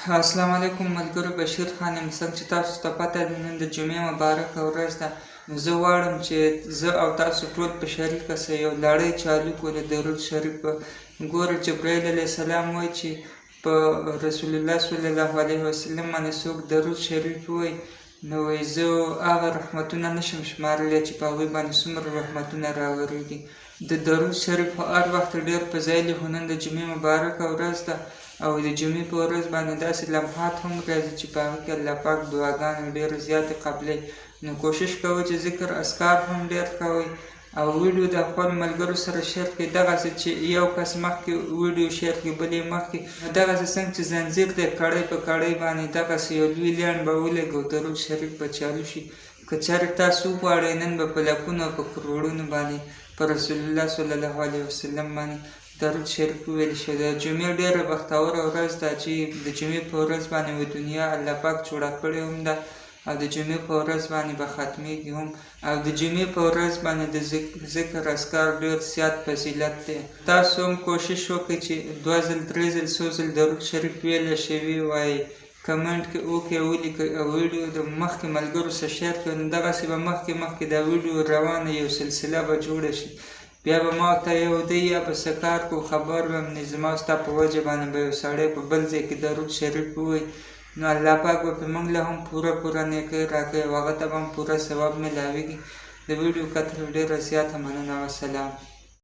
السلام علیکم ملګرو، بشیر خان یم. څنګه چې تاسو ته پته ده نن د جمعې مبارکه ورځ ده، نو زه غواړم چې زه او تاسو ټول په شریکه سره یو لړۍ چالو کړو د درود شریف په. ګوره جبرائیل علیه السلام وایي چې په رسول الله صلی الله علیه وسلم باندې څوک درود شریف وایي نو وایي زه هغه رحمتونه نشم شمارلی چې په هغوی باندې څومره رحمتونه راورېږي. د درود شریف خو هر وخت ډېر په ځای دی، خو نن د جمعې مبارکه ورځ ده او د جمعې په ورځ باندې داسې لمحات هم راځي چې په هغه کې الله پاک دعاګانې ډېرې زیاتې قبلوي. نو کوشش کوئ چې ذکر اذکار هم ډېر کوئ او ویډیو د خپلو ملګرو سره شیر کړئ. دغسې چې یو کس مخکې ویډیو شیر کړي بل یې مخکې، نو دغسې څنګه چې زنځیر دی کړۍ په کړۍ باندې دغسې یو لوی لیڼ به ولګو، درود شریف به چالو شي. که چېرې تاسو وغواړئ نن به په لکونو او په کروړونو باندې په رسول الله صلی الله علیه وسلم باندې درود شریف وویل شي. د جمعې ډېره بختوره ورځ ده چې د جمعې په ورځ باندې دنیا الله پاک جوړه کړې هم ده او د جمعې په ورځ باندې به ختمېږي هم، او د جمعې په ورځ باندې د ذکر اذکار ډېر زیات فضیلت دی. تاسو هم کوشش وکړئ چې 2 ځل 3 ځل څو ځل درود شریف ویلی شوي وایي، کمنټ کې وکړئ، ولیکئ او ویډیو د مخکې ملګرو سره شیر کړئ. نو دغسې به مخکې دا ویډیو روانه یو سلسله به جوړه شي، بیا به ما ته یو دی یا به څه کار کو خبر به م نه زما ستا په وجه باندې به یو سړی په بل ځای کې درود شریف ووایي، نو الله پاک به موږ له هم پوره نیکۍ راکوي او هغه ته به هم پوره ثواب میلاویږي. د ویډیو کتلو ډېره زیاته مننه. وسلام.